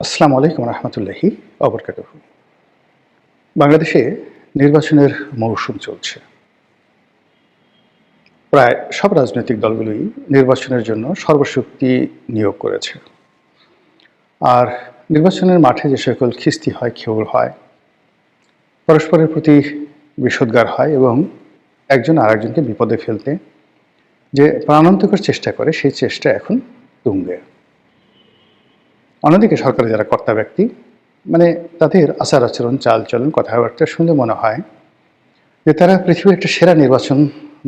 আসসালামু আলাইকুম রহমতুল্লাহি অবরকাতুহ। বাংলাদেশে নির্বাচনের মৌসুম চলছে। প্রায় সব রাজনৈতিক দলগুলোই নির্বাচনের জন্য সর্বশক্তি নিয়োগ করেছে। আর নির্বাচনের মাঠে যে সকল খিস্তি হয়, খেউল হয়, পরস্পরের প্রতি বিষোদ্গার হয় এবং একজন আরেকজনকে বিপদে ফেলতে যে প্রাণান্তকর চেষ্টা করে, সেই চেষ্টা এখন তুঙ্গে। অন্যদিকে সরকারের যারা কর্তা ব্যক্তি, মানে তাদের আচার আচরণ, চালচলন, কথাবার্তা শুনলে মনে হয় যে তারা পৃথিবীর একটা সেরা নির্বাচন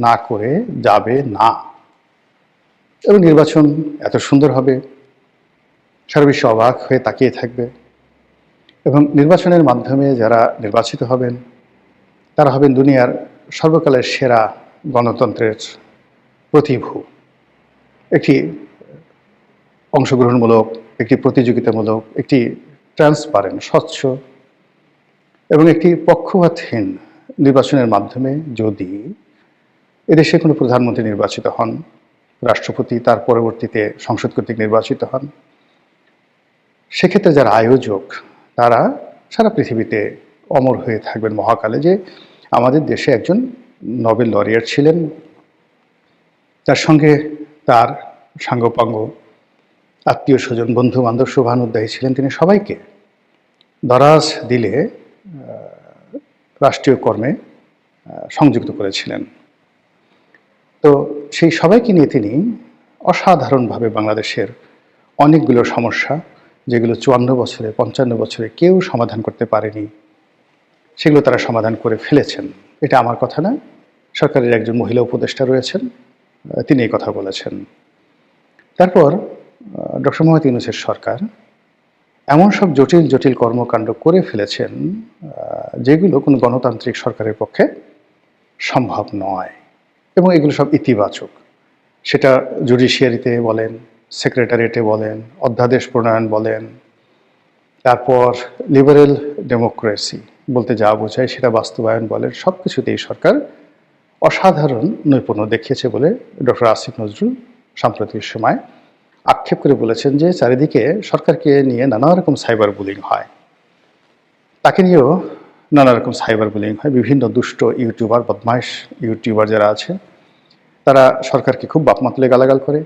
না করে যাবে না, এবং নির্বাচন এত সুন্দর হবে, সারা বিশ্ব অবাক হয়ে তাকিয়ে থাকবে, এবং নির্বাচনের মাধ্যমে যারা নির্বাচিত হবেন তারা হবেন দুনিয়ার সর্বকালের সেরা গণতন্ত্রের প্রতিভূ। একটি অংশগ্রহণমূলক, একটি প্রতিযোগিতামূলক, একটি ট্রান্সপারেন্ট, স্বচ্ছ এবং একটি পক্ষপাতহীন নির্বাচনের মাধ্যমে যদি এদেশে কোনো প্রধানমন্ত্রী নির্বাচিত হন, রাষ্ট্রপতি তার পরবর্তীতে সংসদ কর্তৃক নির্বাচিত হন, সেক্ষেত্রে যারা আয়োজক তারা সারা পৃথিবীতে অমর হয়ে থাকবেন মহাকালে যে আমাদের দেশে একজন নোবেল লরিয়েট ছিলেন, তার সঙ্গে তার সাঙ্গপাঙ্গ আত্মীয় স্বজন, বন্ধু বান্ধব শুভানুদ্দায়ী ছিলেন। তিনি সবাইকে দরাজ দিলে রাষ্ট্রীয় কর্মে সংযুক্ত করেছিলেন। তো সেই সবাইকে নিয়ে তিনি অসাধারণভাবে বাংলাদেশের অনেকগুলো সমস্যা, যেগুলো 54 বছরে 55 বছরে কেউ সমাধান করতে পারেনি, সেগুলো তারা সমাধান করে ফেলেছেন। এটা আমার কথা না, সরকারের একজন মহিলা উপদেষ্টা রয়েছেন, তিনি এই কথা বলেছেন। তারপর ডক্টর মোহাম্মদ ইউনূসের সরকার এমন সব জটিল জটিল কর্মকাণ্ড করে ফেলেছেন যেগুলো কোনো গণতান্ত্রিক সরকারের পক্ষে সম্ভব নয়, এবং এগুলো সব ইতিবাচক। সেটা জুডিশিয়ারিতে বলেন, সেক্রেটারিয়েটে বলেন, অধ্যাদেশ প্রণয়ন বলেন, তারপর লিবারেল ডেমোক্রেসি বলতে যা বোঝায় সেটা বাস্তবায়ন বলেন, সব কিছুতেই সরকার অসাধারণ নৈপুণ্য দেখিয়েছে বলে ডক্টর আসিফ নজরুল সাম্প্রতিক সময় আক্ষেপ করে বলেছেন যে চারিদিকে সরকারকে নিয়ে নানা রকম সাইবার বুলিং হয়, তাকে নিয়েও নানা রকম সাইবার বুলিং হয়। বিভিন্ন দুষ্ট ইউটিউবার, বদমাইশ ইউটিউবার যারা আছে তারা সরকারকে খুব বাপমা তুলে গালাগাল করে।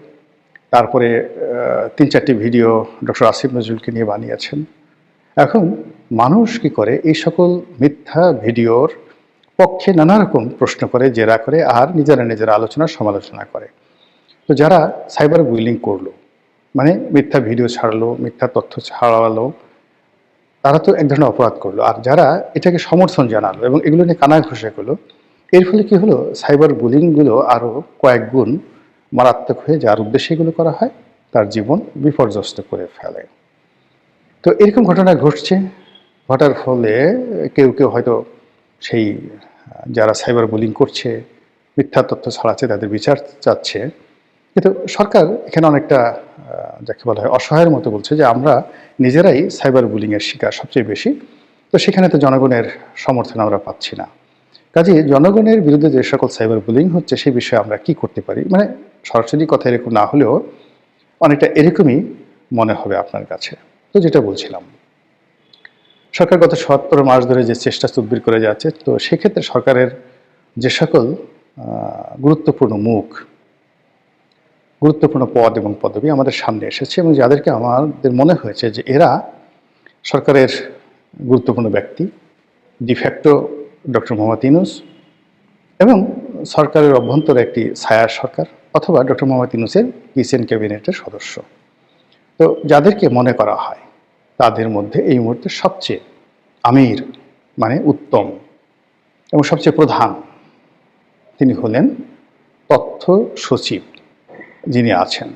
তারপরে 3-4টি ভিডিও ডক্টর আসিফ নজরুলকে নিয়ে বানিয়েছেন। এখন মানুষ কি করে, এই সকল মিথ্যা ভিডিওর পক্ষে নানা রকম প্রশ্ন করে, জেরা করে, আর নিজেরা আলোচনা সমালোচনা করে। তো যারা সাইবার বুলিং করলো, মানে মিথ্যা ভিডিও ছাড়লো, মিথ্যা তথ্য ছাড়ালো, তারা তো এক ধরনের অপরাধ করলো। আর যারা এটাকে সমর্থন জানালো এবং এগুলো নিয়ে কানাঘুষা করলো, এর ফলে কি হলো, সাইবার বুলিংগুলো আরও কয়েক গুণ মারাত্মক হয়ে যার উদ্দেশ্যে এগুলো করা হয় তার জীবন বিপর্যস্ত করে ফেলে। তো এরকম ঘটনা ঘটছে, ঘটার ফলে কেউ কেউ হয়তো সেই যারা সাইবার বুলিং করছে, মিথ্যা তথ্য ছড়াচ্ছে, তাদের বিচার চাচ্ছে। কিন্তু সরকার এখানে অনেকটা যাকে বলা হয় অসহায়ের মতো বলছে যে আমরা নিজেরাই সাইবার বুলিংয়ের শিকার সবচেয়ে বেশি, তো সেখানে তো জনগণের সমর্থন আমরা পাচ্ছি না। কাজে জনগণের বিরুদ্ধে যে সকল সাইবার বুলিং হচ্ছে সেই বিষয়ে আমরা কি করতে পারি, মানে সরাসরি কথা এরকম না হলেও অনেকটা এরকমই মনে হবে আপনার কাছে। তো যেটা বলছিলাম, সরকার গত 17 মাস ধরে যে চেষ্টা তদবির করে যাচ্ছে, তো সেক্ষেত্রে সরকারের যে সকল গুরুত্বপূর্ণ মুখ, গুরুত্বপূর্ণ পদ এবং পদবি আমাদের সামনে এসেছে এবং যাদেরকে আমাদের মনে হয়েছে যে এরা সরকারের গুরুত্বপূর্ণ ব্যক্তি, ডিফ্যাক্টো ডক্টর মোহাম্মদ ইউনূস এবং সরকারের অভ্যন্তরে একটি ছায়ার সরকার, অথবা ডক্টর মোহাম্মদ ইউনূসের কিচেন ক্যাবিনেটের সদস্য। তো যাদেরকে মনে করা হয় তাদের মধ্যে এই মুহূর্তে সবচেয়ে আমির, মানে উত্তম এবং সবচেয়ে প্রধান, তিনি হলেন তথ্য সচিব যিনি আছেন।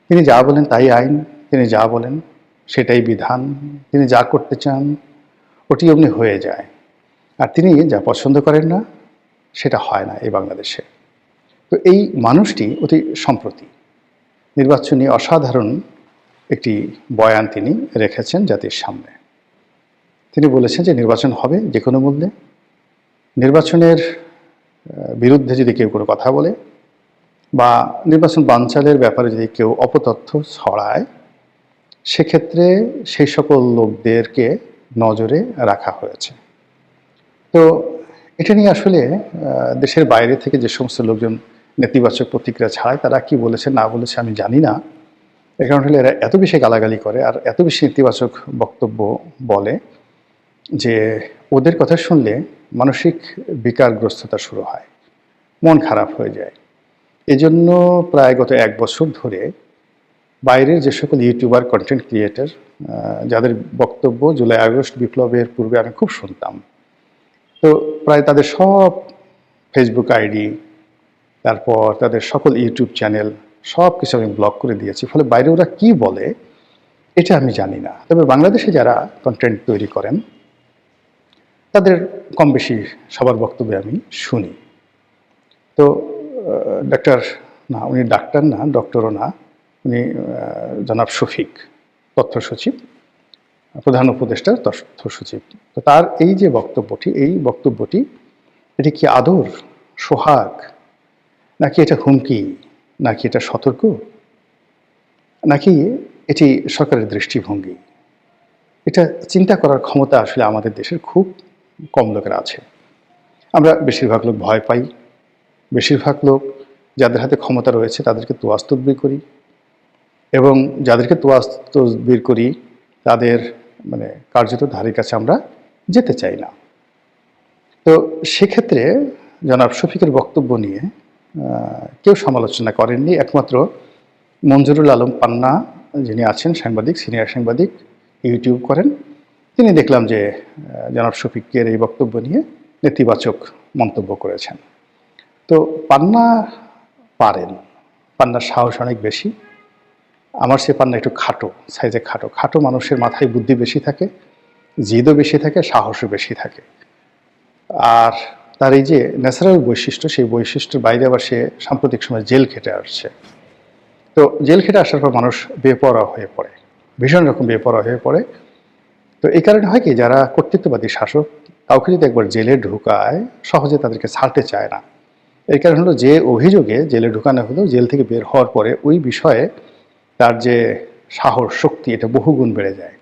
তিনি যা বলেন তাই আইন, তিনি যা বলেন সেটাই বিধান, তিনি যা করতে চান ওটি অমনি হয়ে যায়, আর তিনি যা পছন্দ করেন না সেটা হয় না এই বাংলাদেশে। তো এই মানুষটি অতি সম্প্রতি নির্বাচনী অসাধারণ একটি বয়ান তিনি রেখেছেন জাতির সামনে। তিনি বলেছেন যে নির্বাচন হবে যে কোনো মূল্যে, নির্বাচনের বিরুদ্ধে যদি কেউ কোনো কথা বলে বা নির্বাচন বানচালের ব্যাপারে যদি কেউ অপতথ্য ছড়ায়, সেক্ষেত্রে সেই সকল লোকদেরকে নজরে রাখা হয়েছে। তো এটা নিয়ে আসলে দেশের বাইরে থেকে যে সমস্ত লোকজন নেতিবাচক প্রতিক্রিয়া ছাড়ায় তারা কি বলেছে না বলেছে আমি জানি না। এর কারণ হলো এরা এত বেশি গালাগালি করে আর এত বেশি নেতিবাচক বক্তব্য বলে যে ওদের কথা শুনলে মানসিক বিকারগ্রস্ততা শুরু হয়, মন খারাপ হয়ে যায়। এজন্য প্রায় গত ১ বছর ধরে বাইরের যে সকল ইউটিউবার, কন্টেন্ট ক্রিয়েটর যাদের বক্তব্য জুলাই আগস্ট বিপ্লবের পূর্বে আমি খুব শুনতাম। তো প্রায় তাদের সব ফেসবুক আইডি, তারপর তাদের সকল ইউটিউব চ্যানেল সব কিছু আমি ব্লক করে দিয়েছি। ফলে বাইরে ওরা কী বলে এটা আমি জানি না। তবে বাংলাদেশে যারা কন্টেন্ট তৈরি করেন তাদের কম বেশি সবার বক্তব্যে আমি শুনি। তো ডাক্তার না, উনি ডাক্তার না, ডক্টরও না, উনি জনাব শফিক, তথ্য সচিব, প্রধান উপদেষ্টার তথ্য সচিব। তো তার এই যে বক্তব্যটি এটি কি আদর, সোহাগ, নাকি এটা হুমকি, নাকি এটা সতর্ক, নাকি এটি সরকারের দৃষ্টিভঙ্গি? এটা চিন্তা করার ক্ষমতা আসলে আমাদের দেশের খুব কম লোকের আছে। আমরা বেশিরভাগ লোক ভয় পাই, বেশিরভাগ লোক যাদের হাতে ক্ষমতা রয়েছে তাদেরকে তোয়াজ তদবির করি, এবং যাদেরকে তোয়াজ তদবির করি তাদের মানে কার্যত ধারের কাছে আমরা যেতে চাই না। তো সেক্ষেত্রে জনাব শফিকের বক্তব্য নিয়ে কেউ সমালোচনা করেননি, একমাত্র মঞ্জুরুল আলম পান্না যিনি আছেন সাংবাদিক, সিনিয়র সাংবাদিক, ইউটিউব করেন, তিনি দেখলাম যে জনাব শফিকের এই বক্তব্য নিয়ে নেতিবাচক মন্তব্য করেছেন। তো পান্না পারেন, পান্নার সাহস অনেক বেশি। আমার সে পান্না একটু খাটো, সাইজে খাটো। খাটো মানুষের মাথায় বুদ্ধি বেশি থাকে, জিদও বেশি থাকে, সাহসও বেশি থাকে। আর তার এই যে ন্যাচারাল বৈশিষ্ট্য, সেই বৈশিষ্ট্যের বাইরে আবার সে সাম্প্রতিক সময় জেল খেটে আসছে। তো জেল খেটে আসার পর মানুষ বেপরোয়া হয়ে পড়ে, ভীষণ রকম বেপরোয়া হয়ে পড়ে। তো এই কারণে হয় কি, যারা কর্তৃত্ববাদী শাসক কাউকে যদি একবার জেলে ঢুকায় সহজে তাদেরকে ছাড়তে চায় না। এর কারণ হলো যে অভিযোগে জেলে ঢুকানো হলো, জেল থেকে বের হওয়ার পরে ওই বিষয়ে তার যে সাহস, শক্তি, এটা বহুগুণ বেড়ে যায়।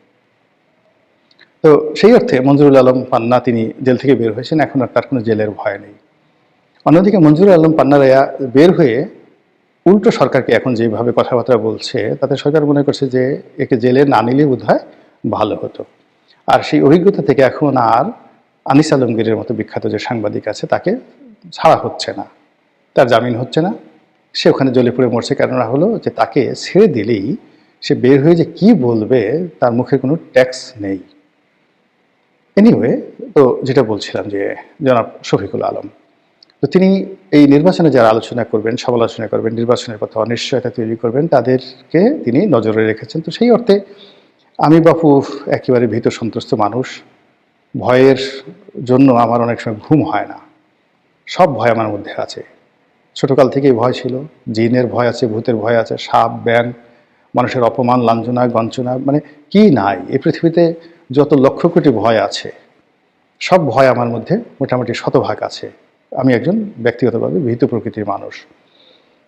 তো সেই অর্থে মঞ্জুরুল আলম পান্না তিনি জেল থেকে বের হয়েছেন, এখন আর তার কোনো জেলের ভয় নেই। অন্যদিকে মঞ্জুরুল আলম পান্নারা বের হয়ে উল্টো সরকারকে এখন যেভাবে কথাবার্তা বলছে তাতে সরকার মনে করছে যে একে জেলে না নিলে বোধহয় ভালো হতো। আর সেই অভিজ্ঞতা থেকে এখন আর আনিস আলমগীরের মতো বিখ্যাত যে সাংবাদিক আছে তাকে ছাড়া হচ্ছে না, তার জামিন হচ্ছে না, সে ওখানে জ্বলে পুড়ে মরছে। কেননা হলো যে তাকে ছেড়ে দিলেই সে বের হয়ে যে কি বলবে তার মুখে কোনো ট্যাক্স নেই। এনিওয়ে, তো যেটা বলছিলাম যে জনাব শফিকুল আলম, তো তিনি এই নির্বাচনে যারা আলোচনা করবেন, সমালোচনা করবেন, নির্বাচনের পথে অনিশ্চয়তা তৈরি করবেন, তাদেরকে তিনি নজরে রেখেছেন। তো সেই অর্থে আমি বাপু একেবারে ভীত সন্ত্রস্ত মানুষ, ভয়ের জন্য আমার অনেক সময় ঘুম হয় না। সব ভয় আমার মধ্যে আছে, ছোটকাল থেকেই ভয় ছিল। জিনের ভয় আছে, ভূতের ভয় আছে, সাপ, ব্যাঙ, মানুষের অপমান, লাঞ্ছনা, গঞ্চনা, মানে কি নাই এই পৃথিবীতে যত লক্ষ কোটি ভয় আছে, সব ভয় আমার মধ্যে মোটামুটি শতভাগ আছে। আমি একজন ব্যক্তিগতভাবে ভীত প্রকৃতির মানুষ।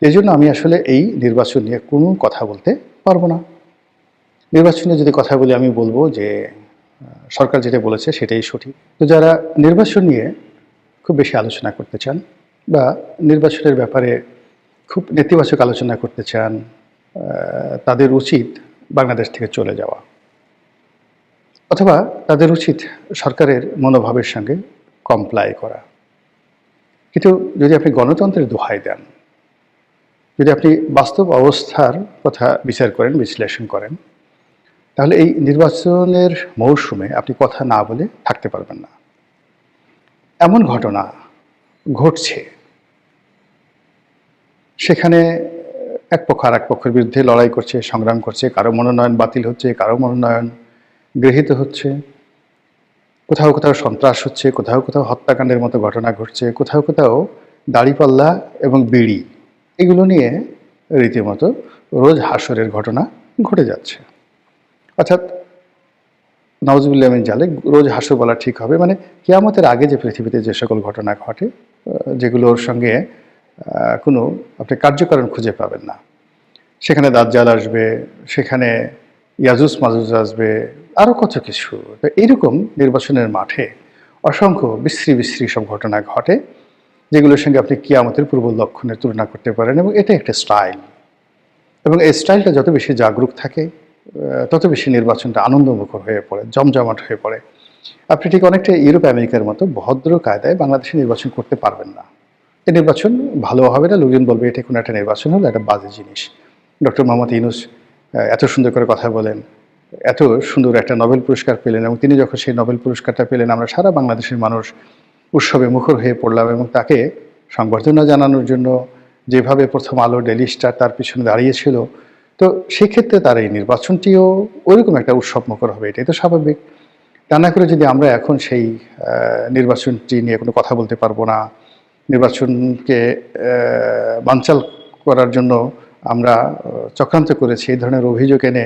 এই জন্য আমি আসলে এই নির্বাচন নিয়ে কোনো কথা বলতে পারবো না। নির্বাচনে যদি কথা বলি আমি বলবো যে সরকার যেটা বলেছে সেটাই সঠিক। তো যারা নির্বাচন নিয়ে খুব বেশি আলোচনা করতে চান বা নির্বাচনের ব্যাপারে খুব নেতিবাচক আলোচনা করতে চান, তাদের উচিত বাংলাদেশ থেকে চলে যাওয়া, অথবা তাদের উচিত সরকারের মনোভাবের সঙ্গে কমপ্লাই করা। কিন্তু যদি আপনি গণতন্ত্রের দোহাই দেন, যদি আপনি বাস্তব অবস্থার কথা বিচার করেন, বিশ্লেষণ করেন, তাহলে এই নির্বাচনের মৌসুমে আপনি কথা না বলে থাকতে পারবেন না। এমন ঘটনা ঘটছে, সেখানে এক পক্ষ আর এক পক্ষের বিরুদ্ধে লড়াই করছে, সংগ্রাম করছে, কারো মনোনয়ন বাতিল হচ্ছে, কারো মনোনয়ন গৃহীত হচ্ছে, কোথাও কোথাও সন্ত্রাস হচ্ছে, কোথাও কোথাও হত্যাকাণ্ডের মতো ঘটনা ঘটছে, কোথাও কোথাও দাড়িপাল্লা এবং বিড়ি এগুলো নিয়ে রীতিমতো রোজ হাসরের ঘটনা ঘটে যাচ্ছে। অর্থাৎ নাউজুবিল্লাহ মিন জালিক, রোজ হাসর বলা ঠিক হবে, মানে কিয়ামতের আগে যে পৃথিবীতে যে সকল ঘটনা ঘটে যেগুলোর সঙ্গে কোনো আপনি কার্যকারণ খুঁজে পাবেন না। সেখানে দাজ্জাল আসবে, সেখানে ইয়াজুজ মাজুজ আসবে, আরও কত কিছু। তো এইরকম নির্বাচনের মাঠে অসংখ্য বিশ্রী বিশ্রী সব ঘটনা ঘটে, যেগুলোর সঙ্গে আপনি কিয়ামতের পূর্ব লক্ষণের তুলনা করতে পারেন, এবং এটা একটা স্টাইল। এবং এই স্টাইলটা যত বেশি জাগরুক থাকে, তত বেশি নির্বাচনটা আনন্দমুখর হয়ে পড়ে, জমজমাট হয়ে পড়ে। আপনি ঠিক অনেকটা ইউরোপ আমেরিকার মতো ভদ্র কায়দায় বাংলাদেশে নির্বাচন করতে পারবেন না। এই নির্বাচন ভালো হবে না, লোকজন বলবে এটা কোনো একটা নির্বাচন হলো, একটা বাজে জিনিস। ডক্টর মোহাম্মদ ইউনূস এত সুন্দর করে কথা বলেন, এত সুন্দর একটা নোবেল পুরস্কার পেলেন, এবং তিনি যখন সেই নোবেল পুরস্কারটা পেলেন, আমরা সারা বাংলাদেশের মানুষ উৎসবে মুখর হয়ে পড়লাম, এবং তাকে সংবর্ধনা জানানোর জন্য যেভাবে প্রথম আলো, ডেইলি স্টার তার পিছনে দাঁড়িয়েছিল, তো সেক্ষেত্রে তার এই নির্বাচনটিও ওইরকম একটা উৎসব মুখর হবে, এটাই তো স্বাভাবিক। তা না করে যদি আমরা এখন সেই নির্বাচনটি নিয়ে কোনো কথা বলতে পারবো না, নির্বাচনকে বানচাল করার জন্য আমরা চক্রান্ত করেছি, এই ধরনের অভিযোগ এনে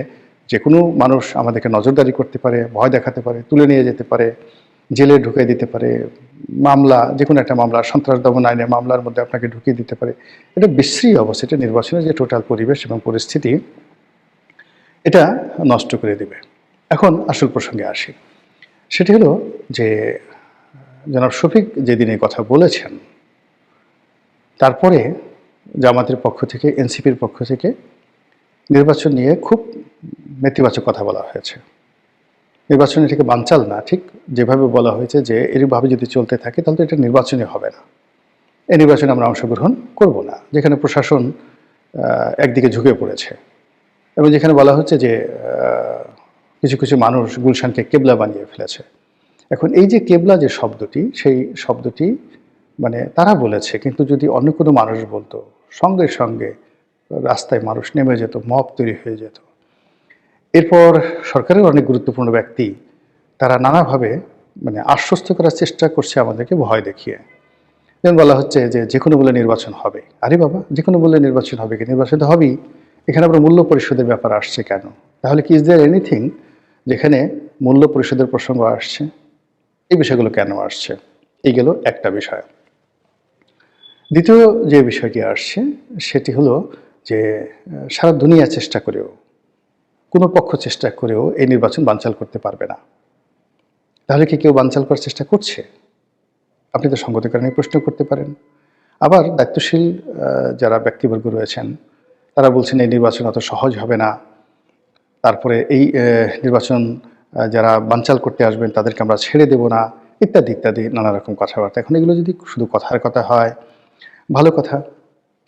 যে কোনো মানুষ আমাদেরকে নজরদারি করতে পারে, ভয় দেখাতে পারে, তুলে নিয়ে যেতে পারে, জেলে ঢুকিয়ে দিতে পারে, মামলা, যে কোনো একটা মামলা, সন্ত্রাস দমন আইনে মামলার মধ্যে আপনাকে ঢুকিয়ে দিতে পারে, এটা বিশ্রী অবস্থা। এটা নির্বাচনের যে টোটাল পরিবেশ এবং পরিস্থিতি, এটা নষ্ট করে দেবে। এখন আসল প্রসঙ্গে আসি, সেটি হলো যে জনাব শফিক যেদিন এই কথা বলেছেন, তারপরে জামাতের পক্ষ থেকে, এনসিপির পক্ষ থেকে নির্বাচন নিয়ে খুব নেতিবাচক কথা বলা হয়েছে। নির্বাচন এটাকে বানচাল না, ঠিক যেভাবে বলা হয়েছে যে এরভাবে যদি চলতে থাকে তাহলে তো এটা নির্বাচনই হবে না, এই নির্বাচনে আমরা অংশগ্রহণ করব না, যেখানে প্রশাসন একদিকে ঝুঁকে পড়েছে, এবং যেখানে বলা হচ্ছে যে কিছু কিছু মানুষ গুলশানকে কেবলা বানিয়ে ফেলেছে। এখন এই যে কেবলা যে শব্দটি, সেই শব্দটি মানে তারা বলেছে, কিন্তু যদি অন্য কোনো মানুষ বলতো, সঙ্গে সঙ্গে রাস্তায় মানুষ নেমে যেত, মব তৈরি হয়ে যেত। এরপর সরকারের অনেক গুরুত্বপূর্ণ ব্যক্তি তারা নানাভাবে মানে আশ্বস্ত করার চেষ্টা করছে আমাদেরকে ভয় দেখিয়ে। যেমন বলা হচ্ছে যে যে কোনো বলে নির্বাচন হবে। আরে বাবা, যে কোনো বলে নির্বাচন হবে কি? নির্বাচন তো হবেই। এখানে আবার মূল্য পরিশোধের ব্যাপার আসছে কেন? তাহলে কি ইজ দেয়ার এনিথিং যেখানে মূল্য পরিশোধের প্রসঙ্গ আসছে? এই বিষয়গুলো কেন আসছে? এই গেল একটা বিষয়। দ্বিতীয় যে বিষয়টি আসছে সেটি হলো যে সারা দুনিয়া চেষ্টা করেও, কোনো পক্ষ চেষ্টা করেও এই নির্বাচন বানচাল করতে পারবে না। তাহলে কি কেউ বানচাল করার চেষ্টা করছে? আপনি তো সঙ্গত কারণে প্রশ্ন করতে পারেন। আবার দায়িত্বশীল যারা ব্যক্তিবর্গ রয়েছেন তারা বলছেন এই নির্বাচন অত সহজ হবে না, তারপরে এই নির্বাচন যারা বানচাল করতে আসবেন তাদেরকে আমরা ছেড়ে দেব না, ইত্যাদি ইত্যাদি নানা রকম কথাবার্তা। এখন এগুলো যদি শুধু কথার কথা হয়, ভালো কথা,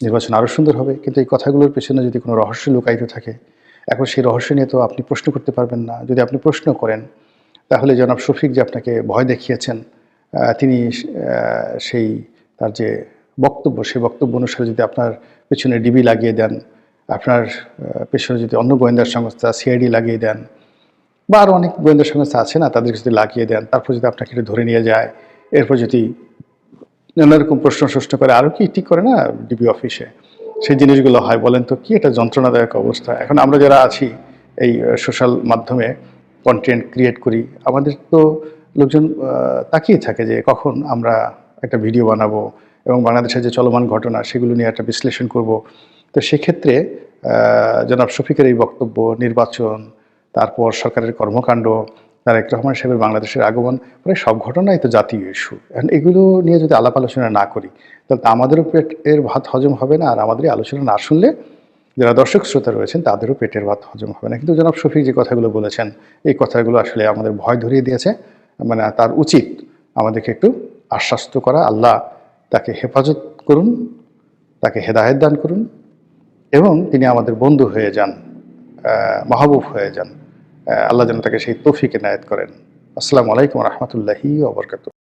নির্বাচন আরও সুন্দর হবে, কিন্তু এই কথাগুলোর পেছনে যদি কোনো রহস্য লুকায়িত থাকে, এখন সেই রহস্য নিয়ে তো আপনি প্রশ্ন করতে পারবেন না। যদি আপনি প্রশ্ন করেন তাহলে জনাব শফিক যে আপনাকে ভয় দেখিয়েছেন, তিনি সেই তার যে বক্তব্য, সেই বক্তব্য অনুসারে যদি আপনার পেছনে ডিবি লাগিয়ে দেন, আপনার পেছনে যদি অন্য গোয়েন্দা সংস্থা সিআইডি লাগিয়ে দেন, বা আরও অনেক গোয়েন্দা সংস্থা আছে না, তাদেরকে যদি লাগিয়ে দেন, তারপর যদি আপনাকে ধরে নিয়ে যায়, এরপর যদি নানারকম প্রশ্ন করে, আরও কি ঠিক করে না ডিবি অফিসে, সেই জিনিসগুলো হয়, বলেন তো কি এটা যন্ত্রণাদায়ক অবস্থা। এখন আমরা যারা আছি এই সোশ্যাল মাধ্যমে কন্টেন্ট ক্রিয়েট করি, আমাদের তো লোকজন তাকিয়ে থাকে যে কখন আমরা একটা ভিডিও বানাবো এবং বাংলাদেশের যে চলমান ঘটনা সেগুলো নিয়ে একটা বিশ্লেষণ করব। তো সেক্ষেত্রে জনাব শফিকের এই বক্তব্য, নির্বাচন, তারপর সরকারের কর্মকাণ্ড, তারেক রহমান সাহেবের বাংলাদেশের আগমন, প্রায় সব ঘটনাই তো জাতীয় ইস্যু। এখন এগুলো নিয়ে যদি আলাপ আলোচনা না করি তাহলে তো আমাদেরও পেটের ভাত হজম হবে না, আর আমাদেরই আলোচনা না শুনলে যারা দর্শক শ্রোতা রয়েছেন তাদেরও পেটের ভাত হজম হবে না। কিন্তু জনাব শফিক যে কথাগুলো বলেছেন, এই কথাগুলো আসলে আমাদের ভয় ধরিয়ে দিয়েছে। মানে তার উচিত আমাদেরকে একটু আশ্বস্ত করা, আল্লাহ তাকে হেফাজত করুন, তাকে হেদায়েত দান করুন, এবং তিনি আমাদের বন্ধু হয়ে যান, মাহবুব হয়ে যান। আল্লাহ যেন তাকে সেই তৌফিক এনায়েত করেন। আসসালামু আলাইকুম ওয়া রাহমাতুল্লাহি ওয়া বারাকাতুহু।